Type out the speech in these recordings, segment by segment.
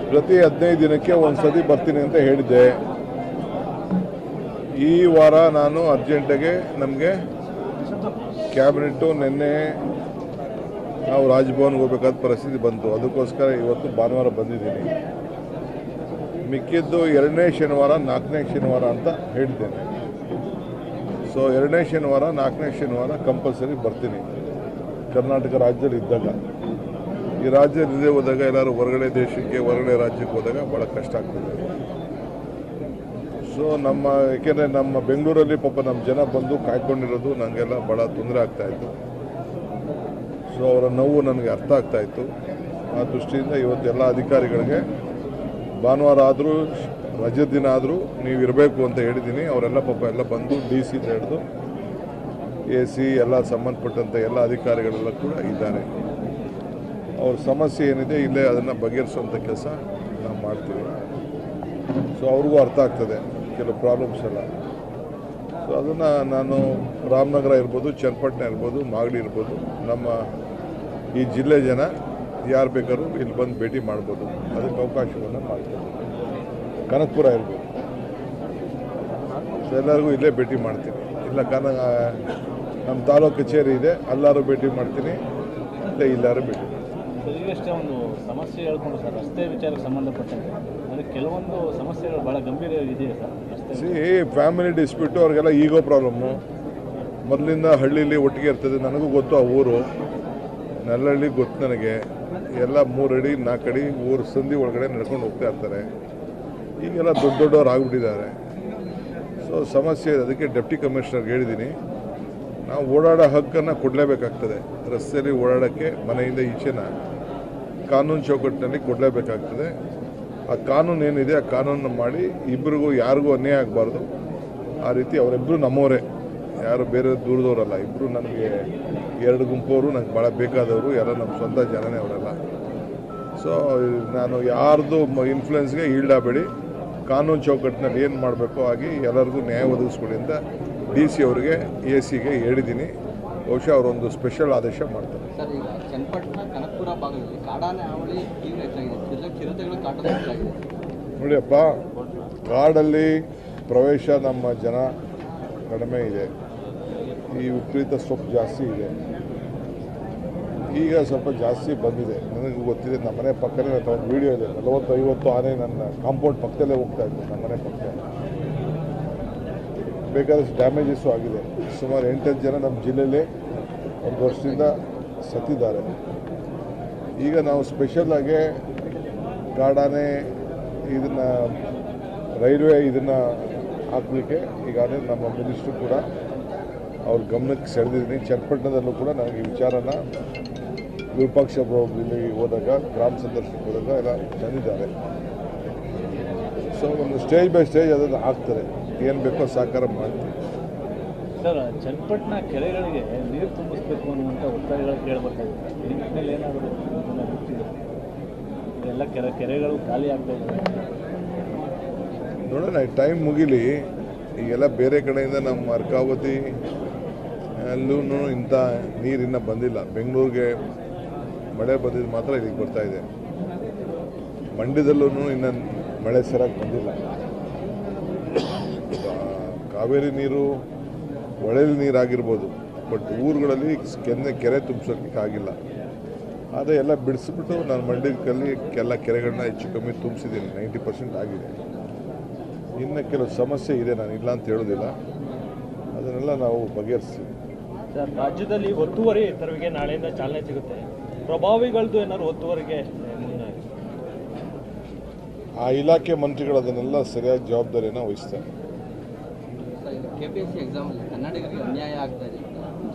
ಪ್ರತಿ 15 ದಿನಕ್ಕೆ ಒಂದು ಸತಿ ಬರ್ತೀನಿ ಅಂತ ಹೇಳಿದ್ದೆ. ಈ ವಾರ ನಾನು ಅರ್ಜೆಂಟಾಗಿ ನಮಗೆ ಕ್ಯಾಬಿನೆಟ್ಟು ನಿನ್ನೆ ನಾವು ರಾಜಭವನ್ಗೆ ಹೋಗಬೇಕಾದ ಪರಿಸ್ಥಿತಿ ಬಂತು. ಅದಕ್ಕೋಸ್ಕರ ಇವತ್ತು ಭಾನುವಾರ ಬಂದಿದ್ದೀನಿ. ಮಿಕ್ಕಿದ್ದು 2ನೇ ಶನಿವಾರ 4ನೇ ಶನಿವಾರ ಅಂತ ಹೇಳಿದ್ದೇನೆ. ಸೊ 2ನೇ ಶನಿವಾರ 4ನೇ ಶನಿವಾರ ಕಂಪಲ್ಸರಿ ಬರ್ತೀನಿ. ಕರ್ನಾಟಕ ರಾಜ್ಯದಲ್ಲಿ ಇದ್ದಾಗ, ಈ ರಾಜ್ಯದಲ್ಲಿ ಇದೇ ಹೋದಾಗ ಎಲ್ಲರೂ ಹೊರಗಡೆ ದೇಶಕ್ಕೆ ಹೊರಗಡೆ ರಾಜ್ಯಕ್ಕೆ ಹೋದಾಗ ಭಾಳ ಕಷ್ಟ ಆಗ್ತದೆ. ಸೊ ಏಕೆಂದರೆ ನಮ್ಮ ಬೆಂಗಳೂರಲ್ಲಿ ಪಾಪ ನಮ್ಮ ಜನ ಬಂದು ಕಾಯ್ಕೊಂಡಿರೋದು ನನಗೆಲ್ಲ ಭಾಳ ತೊಂದರೆ ಆಗ್ತಾಯಿತ್ತು. ಸೊ ಅವರ ನೋವು ನನಗೆ ಅರ್ಥ ಆಗ್ತಾಯಿತ್ತು. ಆ ದೃಷ್ಟಿಯಿಂದ ಇವತ್ತು ಎಲ್ಲ ಅಧಿಕಾರಿಗಳಿಗೆ ಭಾನುವಾರ ಆದರೂ ರಜೆ ದಿನ ಆದರೂ ನೀವು ಇರಬೇಕು ಅಂತ ಹೇಳಿದ್ದೀನಿ. ಅವರೆಲ್ಲ ಪಾಪ ಎಲ್ಲ ಬಂದು DC ಹಿಡಿದು AC ಎಲ್ಲ ಸಂಬಂಧಪಟ್ಟಂಥ ಎಲ್ಲ ಅಧಿಕಾರಿಗಳೆಲ್ಲ ಕೂಡ ಇದ್ದಾರೆ. ಅವ್ರ ಸಮಸ್ಯೆ ಏನಿದೆ ಇಲ್ಲೇ ಅದನ್ನು ಬಗೆಹರಿಸುವಂಥ ಕೆಲಸ ನಾವು ಮಾಡ್ತೀವಿ. ಸೊ ಅವ್ರಿಗೂ ಅರ್ಥ ಆಗ್ತದೆ ಕೆಲವು ಪ್ರಾಬ್ಲಮ್ಸ್ ಎಲ್ಲ. ಸೊ ಅದನ್ನು ನಾನು ರಾಮನಗರ ಇರ್ಬೋದು, ಚನ್ನಪಟ್ಟಣ ಇರ್ಬೋದು, ಮಾಗಡಿ ಇರ್ಬೋದು, ನಮ್ಮ ಈ ಜಿಲ್ಲೆ ಜನ ಯಾರು ಬೇಕಾದ್ರೂ ಇಲ್ಲಿ ಬಂದು ಭೇಟಿ ಮಾಡ್ಬೋದು. ಅದಕ್ಕೆ ಅವಕಾಶವನ್ನು ಮಾಡ್ತೀವಿ. ಕನಕಪುರ ಇರ್ಬೋದು, ಸೊ ಎಲ್ಲರಿಗೂ ಇಲ್ಲೇ ಭೇಟಿ ಮಾಡ್ತೀನಿ. ಇಲ್ಲ ನಮ್ಮ ತಾಲೂಕು ಕಚೇರಿ ಇದೆ, ಅಲ್ಲಾರು ಭೇಟಿ ಮಾಡ್ತೀನಿ, ಇಲ್ಲಾರು ಭೇಟಿ ಮಾಡ್ತೀನಿ. ಈಗಷ್ಟೇ ಒಂದು ಸಮಸ್ಯೆ ಹೇಳ್ಕೊಂಡು ಸರ್, ರಸ್ತೆ ವಿಚಾರಕ್ಕೆ ಸಂಬಂಧಪಟ್ಟಂತೆ ಅದಕ್ಕೆ ಕೆಲವೊಂದು ಸಮಸ್ಯೆಗಳು ಭಾಳ ಗಂಭೀರ ಇದೆಯಾ ಸರ್? ಫ್ಯಾಮಿಲಿ ಡಿಸ್ಪ್ಯೂಟು, ಅವ್ರಿಗೆಲ್ಲ ಈಗೋ ಪ್ರಾಬ್ಲಮ್ಮು. ಮೊದಲಿಂದ ಹಳ್ಳಿಲಿ ಒಟ್ಟಿಗೆ ಇರ್ತದೆ. ನನಗೂ ಗೊತ್ತು ಆ ಊರು, ನಲ್ಲಹಳ್ಳಿ ಗೊತ್ತು ನನಗೆ. ಎಲ್ಲ 3 ಅಡಿ 4 ಅಡಿ ಊರು ಸಂಧಿ ಒಳಗಡೆ ನಡ್ಕೊಂಡು ಹೋಗ್ತಾ ಇರ್ತಾರೆ. ಈಗೆಲ್ಲ ದೊಡ್ಡವ್ರು ಆಗಿಬಿಟ್ಟಿದ್ದಾರೆ. ಸೊ ಸಮಸ್ಯೆ ಇದೆ. ಅದಕ್ಕೆ ಡೆಪ್ಟಿ ಕಮಿಷನರ್ಗೆ ಹೇಳಿದ್ದೀನಿ, ನಾವು ಓಡಾಡೋ ಹಕ್ಕನ್ನು ಕೊಡಲೇಬೇಕಾಗ್ತದೆ. ರಸ್ತೆಯಲ್ಲಿ ಓಡಾಡೋಕ್ಕೆ ಮನೆಯಿಂದ ಈಚೆನ ಕಾನೂನು ಚೌಕಟ್ಟಿನಲ್ಲಿ ಕೊಡಲೇಬೇಕಾಗ್ತದೆ. ಆ ಕಾನೂನು ಏನಿದೆ ಆ ಕಾನೂನನ್ನು ಮಾಡಿ ಇಬ್ಬರಿಗೂ ಯಾರಿಗೂ ಅನ್ಯಾಯ ಆಗಬಾರ್ದು. ಆ ರೀತಿ ಅವರಿಬ್ಬರು ನಮ್ಮವರೇ, ಯಾರು ಬೇರೆ ದೂರದವರಲ್ಲ. ಇಬ್ಬರು ನನಗೆ 2 ಗುಂಪವರು, ನನಗೆ ಭಾಳ ಬೇಕಾದವರು, ಎಲ್ಲ ನಮ್ಮ ಸ್ವಂತ ಜನನೇ ಅವರೆಲ್ಲ. ಸೊ ನಾನು ಯಾರ್ದು ಇನ್ಫ್ಲುಯೆನ್ಸ್ಗೆ ಈಲ್ಡಾಗಬೇಡಿ. ಕಾನೂನು ಚೌಕಟ್ಟಿನಲ್ಲಿ ಏನು ಮಾಡಬೇಕೋ ಆಗಿ ಎಲ್ಲರಿಗೂ ನ್ಯಾಯ ಒದಗಿಸ್ಕೊಡಿ ಅಂತ DC ಅವರಿಗೆ AC ಗೆ ಹೇಳಿದ್ದೀನಿ. ಬಹುಶಃ ಅವರೊಂದು ಸ್ಪೆಷಲ್ ಆದೇಶ ಮಾಡ್ತಾರೆ. ಸರ್, ಈಗ ಚನ್ನಪಟ್ಟಣ ಕನಕಪುರ ಭಾಗದಲ್ಲಿ ಕಾಡಾನೆ ಹಾವಳಿ ತೀವ್ರ ಹೆಚ್ಚಾಗಿದೆ. ಚಿರತೆಗಳು ಕಾಟದ ಹೆಚ್ಚಾಗಿದೆ. ನೋಡಿಯಪ್ಪ, ಕಾಡಲ್ಲಿ ಪ್ರವೇಶ ನಮ್ಮ ಜನ ಕಡಿಮೆ ಇದೆ. ಈ ವಿಪರೀತ ಸೊಪ್ಪು ಜಾಸ್ತಿ ಇದೆ. ಈಗ ಸ್ವಲ್ಪ ಜಾಸ್ತಿ ಬಂದಿದೆ. ನನಗೂ ಗೊತ್ತಿದೆ. ನಮ್ಮ ಮನೆ ಪಕ್ಕನೇ ಒಂದು ವೀಡಿಯೋ ಇದೆ. 40-50 ಆನೆ ನನ್ನ ಕಾಂಪೌಂಡ್ ಪಕ್ಕದಲ್ಲೇ ಹೋಗ್ತಾ ಇತ್ತು. ನಮ್ಮ ಮನೆ ಪಕ್ಕ ಬೇಕಾದಷ್ಟು ಡ್ಯಾಮೇಜಸ್ಸು ಆಗಿದೆ. ಸುಮಾರು 8 ಜನ ನಮ್ಮ ಜಿಲ್ಲೆಯಲ್ಲಿ 1 ವರ್ಷದಿಂದ ಸತ್ತಿದ್ದಾರೆ. ಈಗ ನಾವು ಸ್ಪೆಷಲಾಗಿ ಕಾಡಾನೆ ಇದನ್ನು ರೈಲ್ವೆ ಇದನ್ನು ಹಾಕಲಿಕ್ಕೆ ಈಗಾಗಲೇ ನಮ್ಮ ಮಿನಿಸ್ಟ್ರು ಕೂಡ ಅವ್ರ ಗಮನಕ್ಕೆ ಸೆಳೆದಿದ್ದೀನಿ. ಚನ್ನಪಟ್ಟಣದಲ್ಲೂ ಕೂಡ ನನಗೆ ಈ ವಿಚಾರನ ವಿರೂಪಾಕ್ಷ ಇಲ್ಲಿ ಹೋದಾಗ, ಗ್ರಾಮ ಸಂದರ್ಶನಕ್ಕೆ ಹೋದಾಗ ಎಲ್ಲ ತಂದಿದ್ದಾರೆ. ಸೊ ಒಂದು ಸ್ಟೇಜ್ ಬೈ ಸ್ಟೇಜ್ ಅದನ್ನು ಹಾಕ್ತಾರೆ. ಏನು ಬೇಕೋ ಸಹಕಾರ ಮಾಡ್ತೀವಿ. ಸರ್, ಚನ್ನಪಟ್ಟಣ ಕೆರೆಗಳಿಗೆ ನೀರು ತುಂಬಿಸ್ಬೇಕು ಅನ್ನುವಂಥ ಒತ್ತಾಯಗಳು ಕೇಳಬೇಕಾಗಿದೆ. ಈ ನಿಟ್ಟಿನಲ್ಲಿ ಏನಾದರೂ ಎಲ್ಲ ಕೆರೆಗಳು ಖಾಲಿ ಆಗ್ತಾ ಇದ್ದಾವೆ. ನೋಡೋಣ, ಟೈಮ್ ಮುಗಿಲಿ. ಈಗೆಲ್ಲ ಬೇರೆ ಕಡೆಯಿಂದ ನಮ್ಮ ಅರ್ಕಾವತಿ ಅಲ್ಲೂ ಇಂಥ ನೀರಿನ್ನ ಬಂದಿಲ್ಲ. ಬೆಂಗಳೂರಿಗೆ ಮಳೆ ಬಂದಿದ್ದು ಮಾತ್ರ ಇಲ್ಲಿಗೆ ಬರ್ತಾಯಿದೆ. ಮಂಡ್ಯದಲ್ಲೂ ಇನ್ನೂ ಮಳೆ ಸರಿಯಾಗಿ ಬಂದಿಲ್ಲ. ಕಾವೇರಿ ನೀರು ಹೊಳೆಲಿ ನೀರಾಗಿರ್ಬೋದು, ಬಟ್ ಊರುಗಳಲ್ಲಿ ಕೆರೆ ತುಂಬಿಸೋಕ್ಕೆ ಆಗಿಲ್ಲ. ಆದರೆ ಎಲ್ಲ ಬಿಡಿಸ್ಬಿಟ್ಟು ನಾನು ಮಂಡ್ಯದಲ್ಲಿ ಎಲ್ಲ ಕೆರೆಗಳನ್ನ ಹೆಚ್ಚು ಕಮ್ಮಿ ತುಂಬಿಸಿದ್ದೀನಿ. 90% ಆಗಿದೆ. ಇನ್ನು ಕೆಲವು ಸಮಸ್ಯೆ ಇದೆ, ನಾನು ಇಲ್ಲ ಅಂತ ಹೇಳೋದಿಲ್ಲ. ಅದನ್ನೆಲ್ಲ ನಾವು ಬಗೆಹರಿಸ್ತೀವಿ. ಸರ್, ರಾಜ್ಯದಲ್ಲಿ ಒತ್ತುವರಿ ತೆರವಿಗೆ ನಾಳೆಯಿಂದ ಚಾಲನೆ ಸಿಗುತ್ತೆ. ಪ್ರಭಾವಿಗಳದ್ದು ಏನಾದ್ರು ಒತ್ತುವರಿಗೆ ಆ ಇಲಾಖೆ ಮಂತ್ರಿಗಳು ಅದನ್ನೆಲ್ಲ ಸರಿಯಾಗಿ ಜವಾಬ್ದಾರಿಯನ್ನು ವಹಿಸ್ತಾರೆ. KPSC ಎಕ್ಸಾಮಲ್ಲಿ ಕನ್ನಡಿಗರಿಗೆ ಅನ್ಯಾಯ ಆಗ್ತಾ ಇದೆ.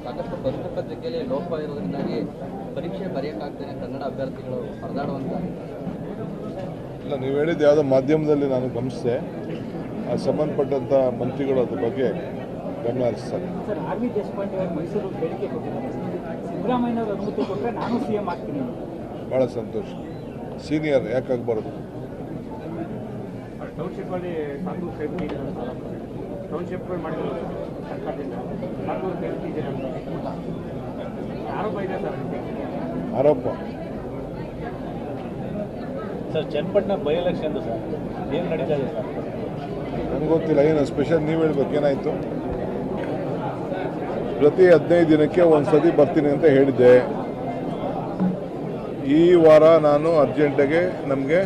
ಸಾಕಷ್ಟು ಪ್ರಶ್ನೆ ಪತ್ರಿಕೆಯಲ್ಲಿ ಲೋಪ ಇರೋದ್ರಿಂದಾಗಿ ಪರೀಕ್ಷೆ ಬರೆಯೋಕ್ಕಾಗ್ತಾನೆ ಕನ್ನಡ ಅಭ್ಯರ್ಥಿಗಳು ಪರದಾಡುವಂಥ. ಇಲ್ಲ, ನೀವು ಹೇಳಿದ್ದು ಯಾವುದೋ ಮಾಧ್ಯಮದಲ್ಲಿ ನಾನು ಗಮನಿಸಿದೆ. ಆ ಸಂಬಂಧಪಟ್ಟಂಥ ಮಂತ್ರಿಗಳು ಅದ್ರ ಬಗ್ಗೆ ಗಮನ ಹರಿಸ್ತಾರೆ. ಸರ್, ಆರ್ ವಿ ದೇಶಪಾಂಡೆ ಅವರು ಮೈಸೂರು ಬೇಡಿಕೆ ಕೊಟ್ಟಿದ್ದಾರೆ. ಸಿದ್ದರಾಮಯ್ಯನವರು ಅನುಮತಿ ಕೊಟ್ಟರೆ ನಾನು CM ಆಗ್ತೀನಿ. ಭಾಳ ಸಂತೋಷ. ಸೀನಿಯರ್ ಯಾಕಾಗಬಾರ್ದು? ಟೌನ್ಶಿಪ್ಪಲ್ಲಿ ಸಾಕೂರು ಸೇಫ್ಟಿ ಟೌನ್ಶಿಪ್ಗಳು ಮಾಡಿದ್ರು ಸರ್ಕಾರದಿಂದ. ಸಾಕೂರು ಸೇಫ್ಟಿ ಇದೆ ಆರೋಪ ಇದೆ ಸರ್. ಆರೋಪ sir Channapatna by election sir ಏನು ನಡೀತಾ ಇದೆ ಸರ್? ನನಗೆ ಗೊತ್ತಿಲ್ಲ, ಏನು ಸ್ಪೆಷಲ್ ನೀವು ಹೇಳ್ಬೇಕು, ಏನಾಯಿತು? ಪ್ರತಿ 15 ದಿನಕ್ಕೆ ಒಂದು ಸತಿ ಬರ್ತೀನಿ ಅಂತ ಹೇಳಿದ್ದೆ. ಈ ವಾರ ನಾನು ಅರ್ಜೆಂಟಾಗೆ ನಮಗೆ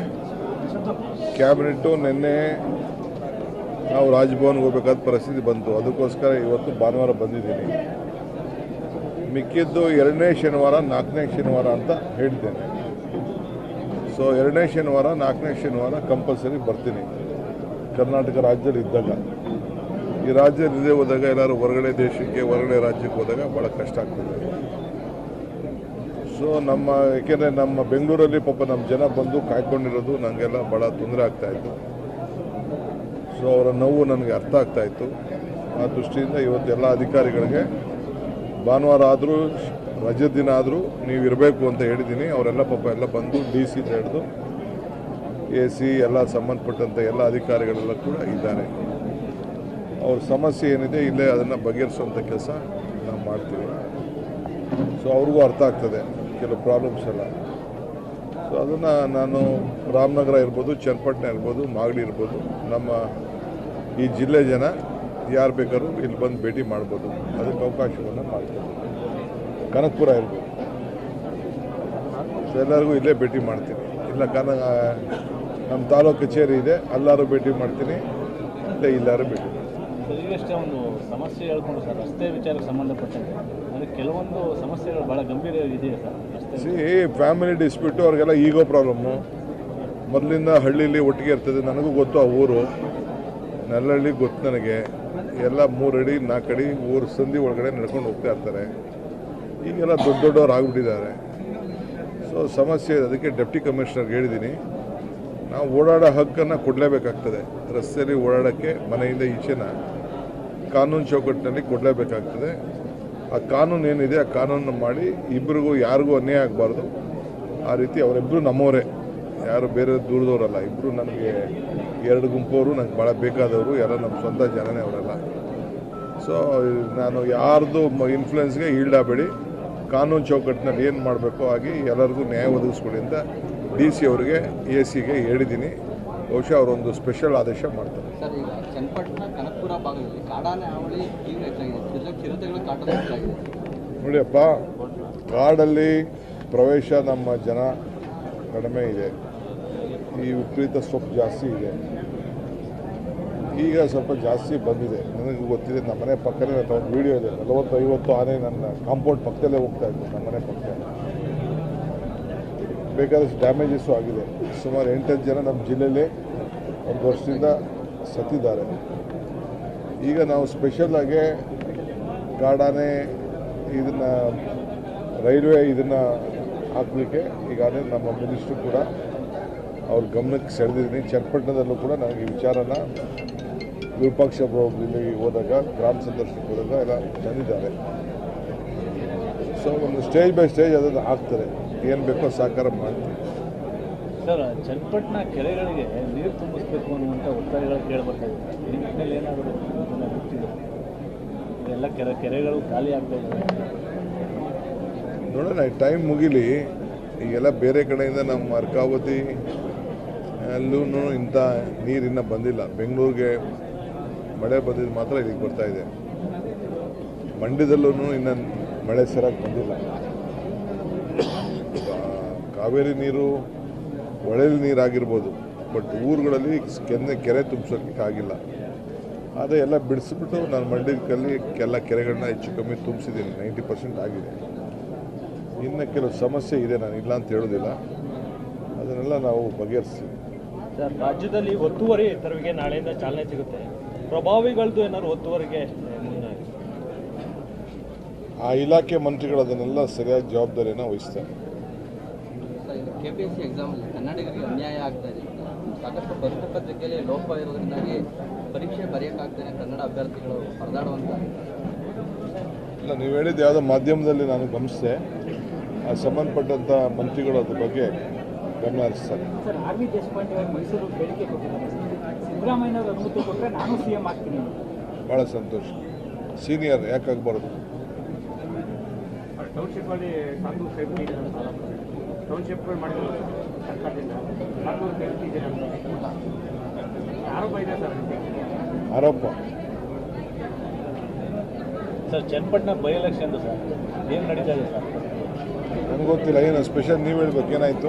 ಕ್ಯಾಬಿನೆಟ್ಟು ನಿನ್ನೆ ನಾವು ರಾಜಭವನ್ಗೆ ಹೋಗ್ಬೇಕಾದ ಪರಿಸ್ಥಿತಿ ಬಂತು. ಅದಕ್ಕೋಸ್ಕರ ಇವತ್ತು ಭಾನುವಾರ ಬಂದಿದ್ದೀನಿ. ಮಿಕ್ಕಿದ್ದು 2ನೇ ಶನಿವಾರ 4ನೇ ಶನಿವಾರ ಅಂತ ಹೇಳಿದ್ದೇನೆ. ಸೊ 2ನೇ ಶನಿವಾರ 4ನೇ ಶನಿವಾರ ಕಂಪಲ್ಸರಿ ಬರ್ತೀನಿ. ಕರ್ನಾಟಕ ರಾಜ್ಯದಲ್ಲಿ ಇದ್ದಾಗ, ಈ ರಾಜ್ಯದಲ್ಲಿ ಇದೇ ಹೋದಾಗ ಎಲ್ಲರೂ ಹೊರಗಡೆ ದೇಶಕ್ಕೆ ಹೊರಗಡೆ ರಾಜ್ಯಕ್ಕೆ ಹೋದಾಗ ಭಾಳ ಕಷ್ಟ ಆಗ್ತದೆ. ಸೊ ಏಕೆಂದರೆ ನಮ್ಮ ಬೆಂಗಳೂರಲ್ಲಿ ಪಾಪ ನಮ್ಮ ಜನ ಬಂದು ಕಾಯ್ಕೊಂಡಿರೋದು ನನಗೆಲ್ಲ ಭಾಳ ತೊಂದರೆ ಆಗ್ತಾಯಿತ್ತು. ಸೊ ಅವರ ನೋವು ನನಗೆ ಅರ್ಥ ಆಗ್ತಾಯಿತ್ತು. ಆ ದೃಷ್ಟಿಯಿಂದ ಇವತ್ತು ಎಲ್ಲ ಅಧಿಕಾರಿಗಳಿಗೆ ಭಾನುವಾರ ಆದರೂ ರಜೆ ದಿನ ಆದರೂ ನೀವು ಇರಬೇಕು ಅಂತ ಹೇಳಿದ್ದೀನಿ. ಅವರೆಲ್ಲ ಪಾಪ ಎಲ್ಲ ಬಂದು DC ಹಿಡಿದು AC ಎಲ್ಲ ಸಂಬಂಧಪಟ್ಟಂಥ ಎಲ್ಲ ಅಧಿಕಾರಿಗಳೆಲ್ಲ ಕೂಡ ಇದ್ದಾರೆ. ಅವ್ರ ಸಮಸ್ಯೆ ಏನಿದೆ ಇಲ್ಲೇ ಅದನ್ನು ಬಗೆಹರಿಸುವಂಥ ಕೆಲಸ ನಾವು ಮಾಡ್ತೀವಿ. ಸೊ ಅವ್ರಿಗೂ ಅರ್ಥ ಆಗ್ತದೆ ಕೆಲವು ಪ್ರಾಬ್ಲಮ್ಸ್ ಎಲ್ಲ. ಸೊ ಅದನ್ನು ನಾನು ರಾಮನಗರ ಇರ್ಬೋದು, ಚನ್ನಪಟ್ಟಣ ಇರ್ಬೋದು, ಮಾಗಡಿ ಇರ್ಬೋದು, ನಮ್ಮ ಈ ಜಿಲ್ಲೆ ಜನ ಯಾರು ಬೇಕಾದ್ರೂ ಇಲ್ಲಿ ಬಂದು ಭೇಟಿ ಮಾಡ್ಬೋದು. ಅದಕ್ಕೆ ಅವಕಾಶವನ್ನು ಮಾಡ್ಬೋದು. ಕನಕಪುರ ಇರ್ಬೋದು, ಸೊ ಎಲ್ಲರಿಗೂ ಇಲ್ಲೇ ಭೇಟಿ ಮಾಡ್ತೀನಿ. ಇಲ್ಲ ನಮ್ಮ ತಾಲೂಕು ಕಚೇರಿ ಇದೆ, ಅಲ್ಲಾರು ಭೇಟಿ ಮಾಡ್ತೀನಿ, ಇಲ್ಲ ಇಲ್ಲಾರು ಭೇಟಿ ಮಾಡ್ತೀನಿ. ಈಗಷ್ಟೇ ಒಂದು ಸಮಸ್ಯೆ ಹೇಳ್ಕೊಂಡು ಸರ್, ರಸ್ತೆ ವಿಚಾರಕ್ಕೆ ಸಂಬಂಧಪಟ್ಟಂತೆ ಅಂದರೆ ಕೆಲವೊಂದು ಸಮಸ್ಯೆಗಳು ಭಾಳ ಗಂಭೀರ ಇದೆಯಾ ಸರ್ ರಸ್ತೆ? ಫ್ಯಾಮಿಲಿ ಡಿಸ್ಪ್ಯೂಟು, ಅವ್ರಿಗೆಲ್ಲ ಈಗೋ ಪ್ರಾಬ್ಲಮ್ಮು. ಮೊದಲಿಂದ ಹಳ್ಳಿಲಿ ಒಟ್ಟಿಗೆ ಇರ್ತದೆ. ನನಗೂ ಗೊತ್ತು ಆ ಊರು, ನೆಲ್ಲಹಳ್ಳಿ ಗೊತ್ತು ನನಗೆ. ಎಲ್ಲ 3 ಅಡಿ 4 ಅಡಿ ಊರು ಸಂಧಿ ಒಳಗಡೆ ನಡ್ಕೊಂಡು ಹೋಗ್ತಾ ಇರ್ತಾರೆ. ಈಗೆಲ್ಲ ದೊಡ್ಡವ್ರು ಆಗಿಬಿಟ್ಟಿದ್ದಾರೆ. ಸೊ ಸಮಸ್ಯೆ ಇದೆ. ಅದಕ್ಕೆ ಡೆಪ್ಟಿ ಕಮಿಷನರ್ಗೆ ಹೇಳಿದ್ದೀನಿ, ನಾವು ಓಡಾಡೋ ಹಕ್ಕನ್ನು ಕೊಡಲೇಬೇಕಾಗ್ತದೆ. ರಸ್ತೆಯಲ್ಲಿ ಓಡಾಡೋಕ್ಕೆ ಮನೆಯಿಂದ ಈಚೆನ ಕಾನೂನು ಚೌಕಟ್ಟಿನಲ್ಲಿ ಕೊಡಲೇಬೇಕಾಗ್ತದೆ. ಆ ಕಾನೂನು ಏನಿದೆ ಆ ಕಾನೂನನ್ನು ಮಾಡಿ ಇಬ್ಬರಿಗೂ ಯಾರಿಗೂ ಅನ್ಯಾಯ ಆಗಬಾರ್ದು. ಆ ರೀತಿ ಅವರಿಬ್ಬರು ನಮ್ಮವರೇ, ಯಾರು ಬೇರೆ ದೂರದವರಲ್ಲ. ಇಬ್ಬರು ನನಗೆ 2 ಗುಂಪವರು ನನಗೆ ಭಾಳ ಬೇಕಾದವರು, ಎಲ್ಲ ನಮ್ಮ ಸ್ವಂತ ಜನನೇ ಅವರೆಲ್ಲ. ಸೊ ನಾನು ಯಾರ್ದು ಇನ್ಫ್ಲುಯೆನ್ಸ್ಗೆ ಈಲ್ಡಾಗಬೇಡಿ. ಕಾನೂನು ಚೌಕಟ್ಟಿನಲ್ಲಿ ಏನು ಮಾಡಬೇಕು ಆಗಿ ಎಲ್ಲರಿಗೂ ನ್ಯಾಯ ಒದಗಿಸ್ಕೊಡಿ ಅಂತ DC ಅವರಿಗೆ AC ಗೆ ಹೇಳಿದ್ದೀನಿ. ಬಹುಶಃ ಅವರೊಂದು ಸ್ಪೆಷಲ್ ಆದೇಶ ಮಾಡ್ತಾರೆ. ಸರ್, ಈಗ ಚನ್ನಪಟ್ಟಣ ಕನಕಪುರ ಭಾಗದಲ್ಲಿ ಕಾಡಾನೆ ಹಾವಳಿ ಈಗ ಹೆಚ್ಚಾಗಿದೆ, ಚಿರತೆಗಳ ಕಾಟ ಹೆಚ್ಚಾಗಿದೆ. ನೋಡಿಯಪ್ಪ, ಕಾಡಲ್ಲಿ ಪ್ರವೇಶ ನಮ್ಮ ಜನ ಕಡಿಮೆ ಇದೆ. ಈ ವಿಪರೀತ ಸೊಪ್ಪು ಜಾಸ್ತಿ ಇದೆ. ಈಗ ಸ್ವಲ್ಪ ಜಾಸ್ತಿ ಬಂದಿದೆ. ನನಗೆ ಗೊತ್ತಿದೆ, ನಮ್ಮ ಮನೆ ಪಕ್ಕನೇ ಒಂದು ವೀಡಿಯೋ ಇದೆ. 40-50 ಆನೆ ನನ್ನ ಕಾಂಪೌಂಡ್ ಪಕ್ಕದಲ್ಲೇ ಹೋಗ್ತಾ ಇತ್ತು, ನಮ್ಮ ಮನೆ ಪಕ್ಕ. ಬೇಕಾದಷ್ಟು ಡ್ಯಾಮೇಜಸ್ಸು ಆಗಿದೆ. ಸುಮಾರು 8-10 ಜನ ನಮ್ಮ ಜಿಲ್ಲೆಯಲ್ಲಿ 1 ವರ್ಷದಿಂದ ಸತ್ತಿದ್ದಾರೆ. ಈಗ ನಾವು ಸ್ಪೆಷಲಾಗಿ ಕಾಡಾನೆ ಇದನ್ನು ರೈಲ್ವೆ ಇದನ್ನು ಹಾಕಲಿಕ್ಕೆ ಈಗಾಗಲೇ ನಮ್ಮ ಮಿನಿಸ್ಟ್ರು ಕೂಡ ಅವ್ರ ಗಮನಕ್ಕೆ ಸೆಳೆದಿದ್ದೀನಿ. ಚನ್ನಪಟ್ಟಣದಲ್ಲೂ ಕೂಡ ನನಗೆ ಈ ವಿಚಾರನ ವಿಪಕ್ಷ ಇಲ್ಲಿ ಹೋದಾಗ, ಗ್ರಾಮ ಸಂದರ್ಶನಕ್ಕೆ ಹೋದಾಗ ಎಲ್ಲ ತಂದಿದ್ದಾರೆ. ಸೊ ಒಂದು ಸ್ಟೇಜ್ ಬೈ ಸ್ಟೇಜ್ ಅದನ್ನು ಆಗ್ತಾರೆ. ಏನು ಬೇಕೋ ಸಹಕಾರ ಮಾಡ್ತೀವಿ. ಸರ್, ಚನ್ನಪಟ್ಟಣ ಕೆರೆಗಳಿಗೆ ನೀರು ತುಂಬಿಸ್ಬೇಕು ಅನ್ನುವಂಥ ಒತ್ತಾಯಗಳು ಕೇಳಿಬರ್ತಾ ಇದೆ. ಈ ನಿಟ್ಟಿನಲ್ಲಿ ಏನಾದರೂ ಇದನ್ನು ಗೊತ್ತಿದೆ? ಇದೆಲ್ಲ ಕೆರೆಗಳು ಖಾಲಿ ಆಗ್ತಾ ಇದ್ದಾವೆ. ನೋಡೋಣ, ಟೈಮ್ ಮುಗಿಲಿ. ಈಗೆಲ್ಲ ಬೇರೆ ಕಡೆಯಿಂದ ನಮ್ಮ ಅರ್ಕಾವತಿ ಅಲ್ಲೂ ಇಂಥ ನೀರಿನ್ನ ಬಂದಿಲ್ಲ. ಬೆಂಗಳೂರಿಗೆ ಮಳೆ ಬಂದಿದ್ದು ಮಾತ್ರ ಇಲ್ಲಿಗೆ ಬರ್ತಾ ಇದೆ. ಮಂಡ್ಯದಲ್ಲೂ ಇನ್ನೂ ಮಳೆ ಸರಿಯಾಗಿ ಬಂದಿಲ್ಲ. ಕಾವೇರಿ ನೀರು ಹೊಳೆಯಲ್ಲಿ ನೀರಾಗಿರ್ಬೋದು, ಬಟ್ ಊರುಗಳಲ್ಲಿ ಕೆರೆ ತುಂಬಿಸೋಕ್ಕೆ ಆಗಿಲ್ಲ. ಆದರೆ ಎಲ್ಲ ಬಿಡಿಸ್ಬಿಟ್ಟು ನಾನು ಮಂಡ್ಯದಲ್ಲಿ ಎಲ್ಲ ಕೆರೆಗಳನ್ನ ಹೆಚ್ಚು ಕಮ್ಮಿ ತುಂಬಿಸಿದ್ದೀನಿ. 90% ಆಗಿದೆ. ಇನ್ನು ಕೆಲವು ಸಮಸ್ಯೆ ಇದೆ, ನಾನು ಇಲ್ಲ ಅಂತ ಹೇಳೋದಿಲ್ಲ. ಅದನ್ನೆಲ್ಲ ನಾವು ಬಗೆಹರಿಸ್ತೀವಿ. ಸರ್, ರಾಜ್ಯದಲ್ಲಿ ಒತ್ತುವರಿ ತೆರವಿಗೆ ನಾಳೆಯಿಂದ ಚಾಲನೆ ಸಿಗುತ್ತೆ. ಪ್ರಭಾವಿಗಳದ್ದು ಏನಾದ್ರು ಒತ್ತುವರಿಗೆ ಆ ಇಲಾಖೆ ಮಂತ್ರಿಗಳು ಅದನ್ನೆಲ್ಲ ಸರಿಯಾದ ಜವಾಬ್ದಾರಿಯನ್ನು ವಹಿಸ್ತಾರೆ. ಸರ್, ಇದು KPSC ಎಕ್ಸಾಮಲ್ಲಿ ಕನ್ನಡಿಗರಿಗೆ ಅನ್ಯಾಯ ಆಗ್ತಾ ಇದೆ. ಸಾಕಷ್ಟು ಪ್ರಶ್ನೆ ಪತ್ರಿಕೆಯಲ್ಲಿ ಲೋಪ ಇರೋದ್ರಿಂದಾಗಿ ಪರೀಕ್ಷೆ ಬರೆಯೋಕ್ಕಾಗ್ತಾನೆ ಕನ್ನಡ ಅಭ್ಯರ್ಥಿಗಳು ಪರದಾಡುವಂಥ. ಇಲ್ಲ, ನೀವು ಹೇಳಿದ್ದು ಯಾವುದೋ ಮಾಧ್ಯಮದಲ್ಲಿ ನಾನು ಗಮನಿಸಿದೆ. ಆ ಸಂಬಂಧಪಟ್ಟಂಥ ಮಂತ್ರಿಗಳು ಅದ್ರ ಬಗ್ಗೆ ಗಮನ ಹರಿಸ್ತಾರೆ. ಸರ್, RV ದೇಶಪಾಂಡೆ ಅವರು ಮೈಸೂರು ಬೇಡಿಕೆ ಕೊಟ್ಟಿದ್ದಾರೆ. ಸಿದ್ದರಾಮಯ್ಯನವರು ಅನುಮತಿ ಕೊಟ್ಟರೆ ನಾನು CM ಆಗ್ತೀನಿ. ಭಾಳ ಸಂತೋಷ. ಸೀನಿಯರ್ ಯಾಕಾಗಬಾರ್ದು? ಟೌನ್ಶಿಪ್ಪಲ್ಲಿ ಸಾಕು ಟೌನ್ಶಿಪ್ಗಳು ಮಾಡಿದ್ರು ಸರ್ಕಾರದಿಂದ ಮಾಡಬಾರ್ದು ಅಂತ ಹೇಳ್ತಿದ್ದೀರಾ ಆರೋಪ ಇದೆ ಸರ್. ಆರೋಪ sir Channapatna by election sir ಏನು ನಡೀತಾ ಇದೆ ಸರ್? ನನಗೆ ಗೊತ್ತಿಲ್ಲ, ಏನು ಸ್ಪೆಷಲ್ ನೀವು ಹೇಳ್ಬೇಕು, ಏನಾಯಿತು?